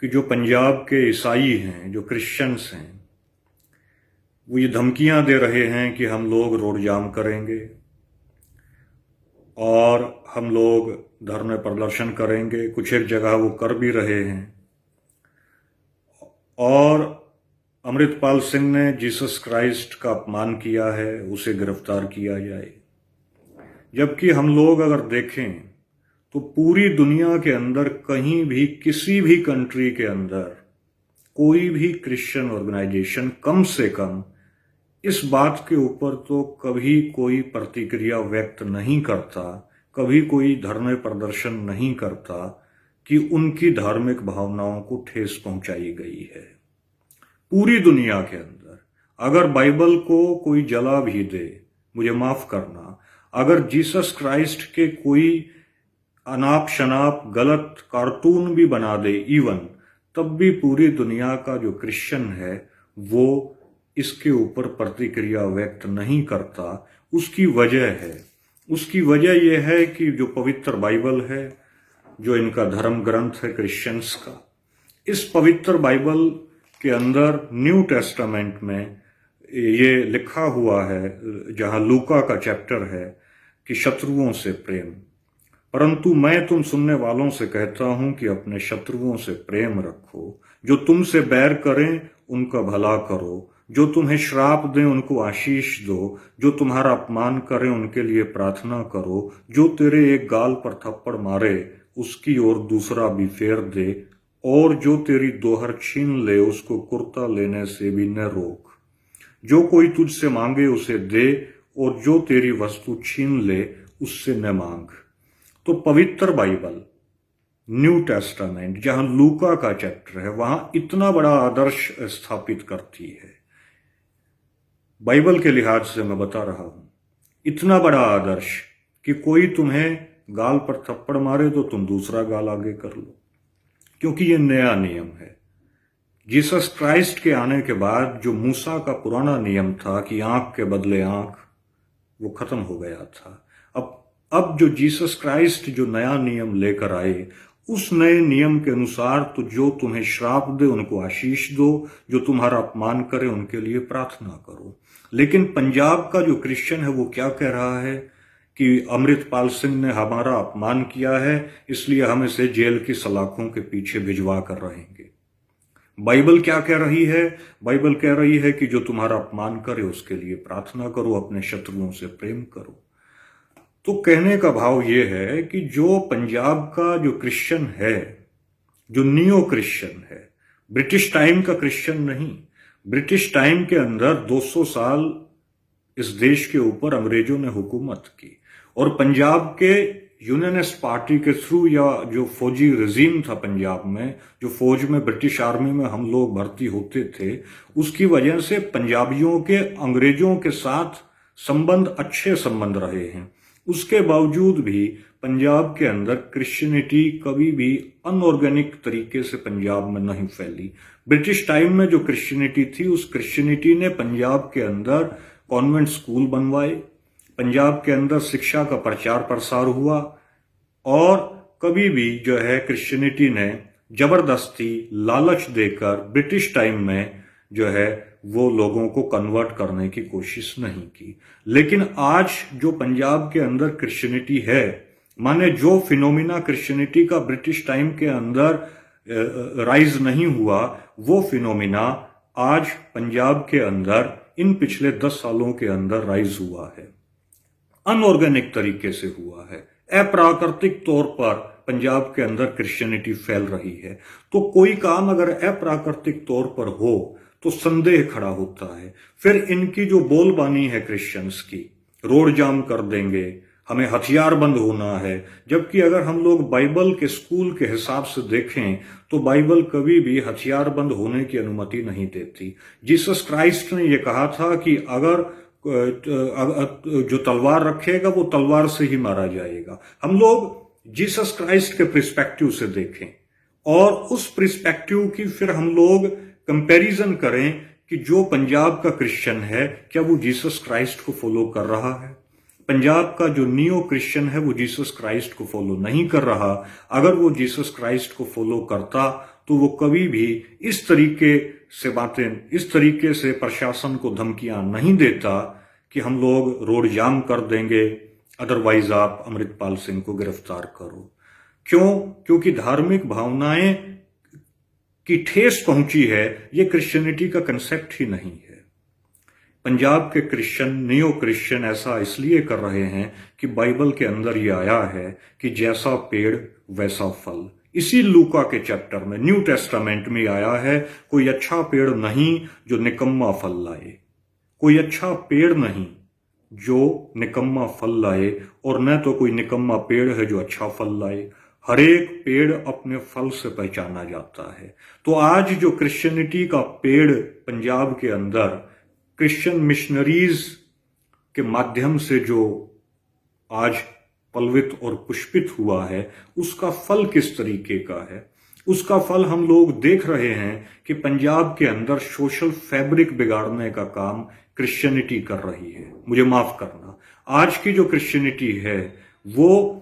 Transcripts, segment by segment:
कि जो पंजाब के ईसाई हैं, जो क्रिश्चियंस हैं, वो ये धमकियां दे रहे हैं कि हम लोग रोड जाम करेंगे और हम लोग धरने प्रदर्शन करेंगे। कुछ एक जगह वो कर भी रहे हैं। और अमृतपाल सिंह ने जीसस क्राइस्ट का अपमान किया है, उसे गिरफ्तार किया जाए। जबकि हम लोग अगर देखें तो पूरी दुनिया के अंदर कहीं भी, किसी भी कंट्री के अंदर कोई भी क्रिश्चियन ऑर्गेनाइजेशन कम से कम इस बात के ऊपर तो कभी कोई प्रतिक्रिया व्यक्त नहीं करता, कभी कोई धरने प्रदर्शन नहीं करता कि उनकी धार्मिक भावनाओं को ठेस पहुंचाई गई है। पूरी दुनिया के अंदर अगर बाइबल को कोई जला भी दे, मुझे माफ करना, अगर जीसस क्राइस्ट के कोई अनाप शनाप गलत कार्टून भी बना दे इवन, तब भी पूरी दुनिया का जो क्रिश्चियन है वो इसके ऊपर प्रतिक्रिया व्यक्त नहीं करता। उसकी वजह यह है कि जो पवित्र बाइबल है, जो इनका धर्म ग्रंथ है क्रिश्चियंस का, इस पवित्र बाइबल के अंदर न्यू टेस्टामेंट में ये लिखा हुआ है, जहां लूका का चैप्टर है कि शत्रुओं से प्रेम। परंतु मैं तुम सुनने वालों से कहता हूं कि अपने शत्रुओं से प्रेम रखो, जो तुमसे बैर करें उनका भला करो, जो तुम्हें श्राप दें उनको आशीष दो, जो तुम्हारा अपमान करें उनके लिए प्रार्थना करो, जो तेरे एक गाल पर थप्पड़ मारे उसकी ओर दूसरा भी फेर दे, और जो तेरी दोहर छीन ले उसको कुर्ता लेने से भी न रोक। जो कोई तुझसे मांगे उसे दे, और जो तेरी वस्तु छीन ले उससे न मांग। तो पवित्र बाइबल, न्यू टेस्टामेंट, जहां लूका का चैप्टर है, वहां इतना बड़ा आदर्श स्थापित करती है। बाइबल के लिहाज से मैं बता रहा हूं, इतना बड़ा आदर्श कि कोई तुम्हें गाल पर थप्पड़ मारे तो तुम दूसरा गाल आगे कर लो, क्योंकि ये नया नियम है। जीसस क्राइस्ट के आने के बाद जो मूसा का पुराना नियम था कि आंख के बदले आंख, वो खत्म हो गया था। अब जो जीसस क्राइस्ट जो नया नियम लेकर आए, उस नए नियम के अनुसार तो जो तुम्हें श्राप दे उनको आशीष दो, जो तुम्हारा अपमान करे उनके लिए प्रार्थना करो। लेकिन पंजाब का जो क्रिश्चियन है वो क्या कह रहा है कि अमृतपाल सिंह ने हमारा अपमान किया है, इसलिए हम इसे जेल की सलाखों के पीछे भिजवा कर रहेंगे। बाइबल क्या कह रही है? बाइबल कह रही है कि जो तुम्हारा अपमान करे उसके लिए प्रार्थना करो, अपने शत्रुओं से प्रेम करो। तो कहने का भाव यह है कि जो पंजाब का जो क्रिश्चियन है, जो नियो क्रिश्चियन है, ब्रिटिश टाइम का क्रिश्चियन नहीं, ब्रिटिश टाइम के अंदर 200 साल इस देश के ऊपर अंग्रेजों ने हुकूमत की, और पंजाब के यूनियनिस्ट पार्टी के थ्रू, या जो फौजी रजीम था पंजाब में, जो फौज में ब्रिटिश आर्मी में हम लोग भर्ती होते थे, उसकी वजह से पंजाबियों के अंग्रेजों के साथ संबंध, अच्छे संबंध रहे हैं। उसके बावजूद भी पंजाब के अंदर क्रिश्चियनिटी कभी भी अनऑर्गेनिक तरीके से पंजाब में नहीं फैली। ब्रिटिश टाइम में जो क्रिश्चियनिटी थी, उस क्रिश्चियनिटी ने पंजाब के अंदर कॉन्वेंट स्कूल बनवाए, पंजाब के अंदर शिक्षा का प्रचार प्रसार हुआ, और कभी भी जो है क्रिश्चियनिटी ने जबरदस्ती लालच देकर ब्रिटिश टाइम में जो है वो लोगों को कन्वर्ट करने की कोशिश नहीं की। लेकिन आज जो पंजाब के अंदर क्रिश्चियनिटी है, माने जो फिनोमिना क्रिश्चियनिटी का ब्रिटिश टाइम के अंदर राइज नहीं हुआ, वो फिनोमिना आज पंजाब के अंदर इन पिछले 10 सालों के अंदर राइज हुआ है। अनऑर्गेनिक तरीके से हुआ है, अप्राकृतिक तौर पर पंजाब के अंदर क्रिश्चियनिटी फैल रही है। तो कोई काम अगर अप्राकृतिक तौर पर हो तो संदेह खड़ा होता है। फिर इनकी जो बोलबानी है क्रिश्चियंस की, रोड जाम कर देंगे, हमें हथियारबंद होना है, जबकि अगर हम लोग बाइबल के स्कूल के हिसाब से देखें तो बाइबल कभी भी हथियारबंद होने की अनुमति नहीं देती। जीसस क्राइस्ट ने यह कहा था कि अगर जो तलवार रखेगा वो तलवार से ही मारा जाएगा। हम लोग जीसस क्राइस्ट के पर्सपेक्टिव से देखें और उस पर्सपेक्टिव की फिर हम लोग कंपैरिजन करें कि जो पंजाब का क्रिश्चियन है क्या वो जीसस क्राइस्ट को फॉलो कर रहा है। पंजाब का जो नियो क्रिश्चियन है वो जीसस क्राइस्ट को फॉलो नहीं कर रहा। अगर वो जीसस क्राइस्ट को फॉलो करता तो वो कभी भी इस तरीके से प्रशासन को धमकियां नहीं देता कि हम लोग रोड जाम कर देंगे, अदरवाइज आप अमृतपाल सिंह को गिरफ्तार करो। क्यों? क्योंकि धार्मिक भावनाएं की ठेस पहुंची है, ये क्रिश्चियनिटी का कंसेप्ट ही नहीं है। पंजाब के क्रिश्चियन, नियो क्रिश्चियन ऐसा इसलिए कर रहे हैं कि बाइबल के अंदर ये आया है कि जैसा पेड़ वैसा फल। इसी लूका के चैप्टर में, न्यू टेस्टामेंट में आया है, कोई अच्छा पेड़ नहीं जो निकम्मा फल लाए, कोई अच्छा पेड़ नहीं जो निकम्मा फल लाए, और न तो कोई निकम्मा पेड़ है जो अच्छा फल लाए। हर एक पेड़ अपने फल से पहचाना जाता है। तो आज जो क्रिश्चियनिटी का पेड़ पंजाब के अंदर क्रिश्चियन मिशनरीज के माध्यम से जो आज पल्वित और पुष्पित हुआ है, उसका फल किस तरीके का है? उसका फल हम लोग देख रहे हैं कि पंजाब के अंदर सोशल फैब्रिक बिगाड़ने का काम क्रिश्चियनिटी कर रही है। मुझे माफ करना, आज की जो क्रिश्चियनिटी है वो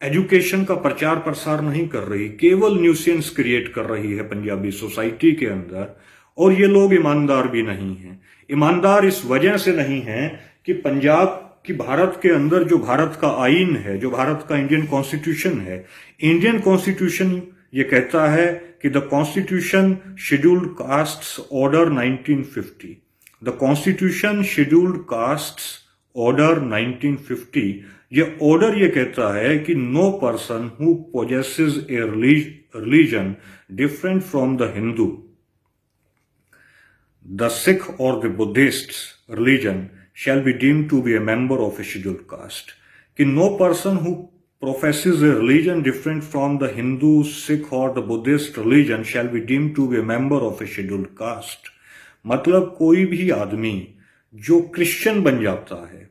एजुकेशन का प्रचार प्रसार नहीं कर रही, केवल न्यूसेंस क्रिएट कर रही है पंजाबी सोसाइटी के अंदर। और ये लोग ईमानदार भी नहीं हैं। ईमानदार इस वजह से नहीं है कि पंजाब की भारत के अंदर जो भारत का आईन है, जो भारत का इंडियन कॉन्स्टिट्यूशन है, इंडियन कॉन्स्टिट्यूशन ये कहता है कि the constitution scheduled castes order 1950, the constitution scheduled castes order 1950, ये ऑर्डर ये कहता है कि no person who possesses a religion different from the Hindu, the Sikh or the Buddhist religion shall be deemed to be a member of a scheduled caste. कि no person who professes a religion different from the Hindu, Sikh or the Buddhist religion shall be deemed to be a member of a scheduled caste. मतलब कोई भी आदमी जो Christian बन जाता है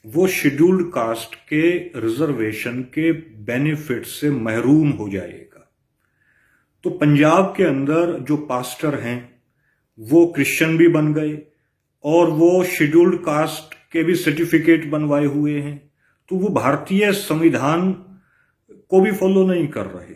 वो शेड्यूल्ड कास्ट के रिजर्वेशन के बेनिफिट से महरूम हो जाएगा। तो पंजाब के अंदर जो पास्टर हैं वो क्रिश्चियन भी बन गए और वो शेड्यूल्ड कास्ट के भी सर्टिफिकेट बनवाए हुए हैं, तो वो भारतीय संविधान को भी फॉलो नहीं कर रहे।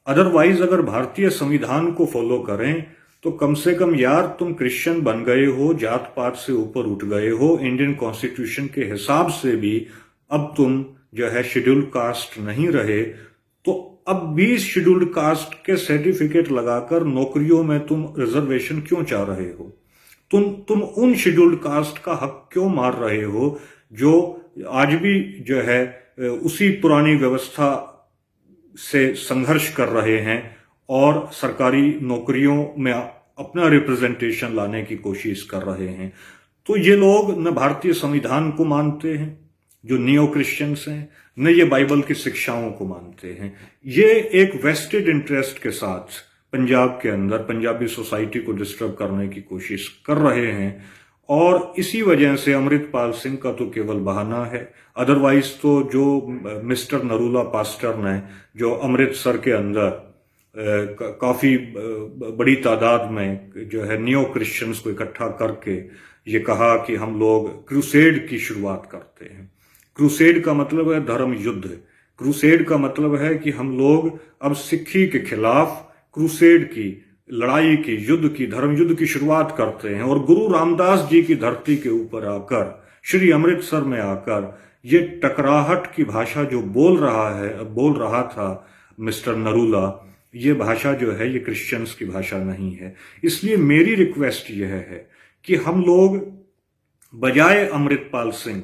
अदरवाइज अगर भारतीय संविधान को फॉलो करें तो कम से कम यार तुम क्रिश्चियन बन गए हो, जात पात से ऊपर उठ गए हो, इंडियन कॉन्स्टिट्यूशन के हिसाब से भी अब तुम जो है शेड्यूल्ड कास्ट नहीं रहे, तो अब भी शेड्यूल्ड कास्ट के सर्टिफिकेट लगाकर नौकरियों में तुम रिजर्वेशन क्यों चाह रहे हो? तुम उन शेड्यूल्ड कास्ट का हक क्यों मार रहे हो जो आज भी जो है उसी पुरानी व्यवस्था से संघर्ष कर रहे हैं और सरकारी नौकरियों में अपना रिप्रेजेंटेशन लाने की कोशिश कर रहे हैं। तो ये लोग न भारतीय संविधान को मानते हैं जो नियो क्रिश्चियंस हैं, न ये बाइबल की शिक्षाओं को मानते हैं। ये एक वेस्टेड इंटरेस्ट के साथ पंजाब के अंदर पंजाबी सोसाइटी को डिस्टर्ब करने की कोशिश कर रहे हैं और इसी वजह से अमृतपाल सिंह का तो केवल बहाना है। अदरवाइज तो जो मिस्टर नरूला पास्टर ने जो अमृतसर के अंदर काफी बड़ी तादाद में जो है नियो क्रिश्चियंस को इकट्ठा करके ये कहा कि हम लोग क्रूसेड की शुरुआत करते हैं। क्रूसेड का मतलब है धर्म युद्ध। क्रूसेड का मतलब है कि हम लोग अब सिक्खी के खिलाफ क्रूसेड की लड़ाई की, युद्ध की, धर्म युद्ध की शुरुआत करते हैं। और गुरु रामदास जी की धरती के ऊपर आकर, श्री अमृतसर में आकर ये टकराहट की भाषा जो बोल रहा था मिस्टर नरूला, ये भाषा जो है ये क्रिश्चियंस की भाषा नहीं है। इसलिए मेरी रिक्वेस्ट यह है कि हम लोग बजाय अमृतपाल सिंह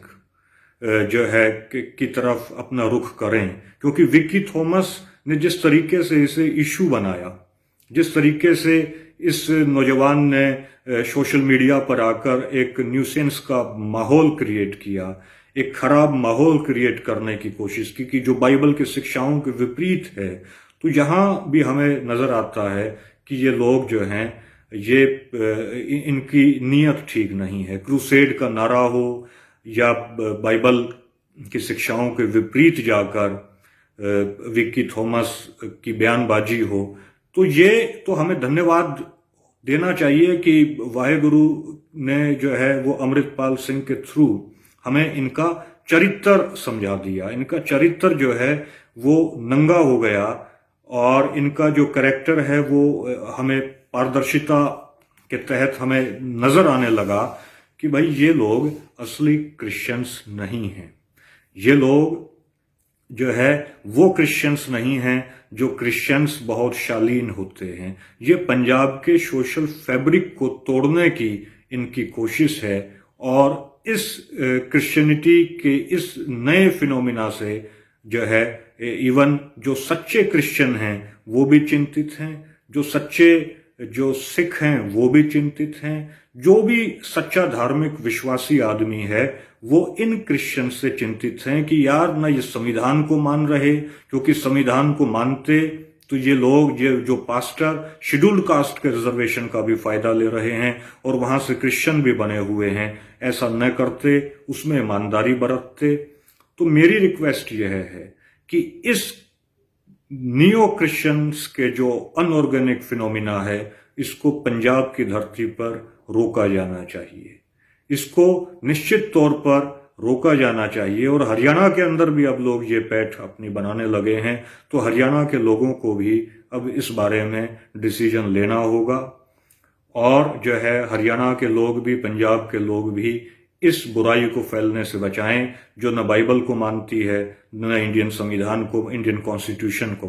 जो है की तरफ अपना रुख करें, क्योंकि विक्की थॉमस ने जिस तरीके से इसे इशू बनाया, जिस तरीके से इस नौजवान ने सोशल मीडिया पर आकर एक न्यूसेंस का माहौल क्रिएट किया, एक खराब माहौल क्रिएट करने की कोशिश की कि जो बाइबल की शिक्षाओं के विपरीत है, तो यहां भी हमें नजर आता है कि ये लोग जो हैं ये इनकी नीयत ठीक नहीं है। क्रूसेड का नारा हो या बाइबल की शिक्षाओं के विपरीत जाकर विक्की थॉमस की बयानबाजी हो, तो ये तो हमें धन्यवाद देना चाहिए कि वाहेगुरु ने जो है वो अमृतपाल सिंह के थ्रू हमें इनका चरित्र समझा दिया। इनका चरित्र जो है वो नंगा हो गया और इनका जो कैरेक्टर है वो हमें पारदर्शिता के तहत हमें नजर आने लगा कि भाई ये लोग असली क्रिश्चियंस नहीं हैं। ये लोग जो है वो क्रिश्चियंस नहीं हैं जो क्रिश्चियंस बहुत शालीन होते हैं। ये पंजाब के सोशल फैब्रिक को तोड़ने की इनकी कोशिश है और इस क्रिश्चियनिटी के इस नए फिनोमिना से जो है इवन जो सच्चे क्रिश्चियन हैं वो भी चिंतित हैं, जो सच्चे जो सिख हैं वो भी चिंतित हैं, जो भी सच्चा धार्मिक विश्वासी आदमी है वो इन क्रिश्चियन से चिंतित हैं कि यार ना ये संविधान को मान रहे, क्योंकि संविधान को मानते तो ये लोग ये जो पास्टर शेड्यूल्ड कास्ट के रिजर्वेशन का भी फायदा ले रहे हैं और वहां से क्रिश्चियन भी बने हुए हैं, ऐसा न करते, उसमें ईमानदारी बरतते। तो मेरी रिक्वेस्ट यह है कि इस नियो क्रिश्चियंस के जो अनऑर्गेनिक फिनोमिना है इसको पंजाब की धरती पर रोका जाना चाहिए, इसको निश्चित तौर पर रोका जाना चाहिए। और हरियाणा के अंदर भी अब लोग ये पैठ अपनी बनाने लगे हैं, तो हरियाणा के लोगों को भी अब इस बारे में डिसीजन लेना होगा और जो है हरियाणा के लोग भी, पंजाब के लोग भी इस बुराई को फैलने से बचाएं जो न बाइबल को मानती है, न इंडियन संविधान को, इंडियन कॉन्स्टिट्यूशन को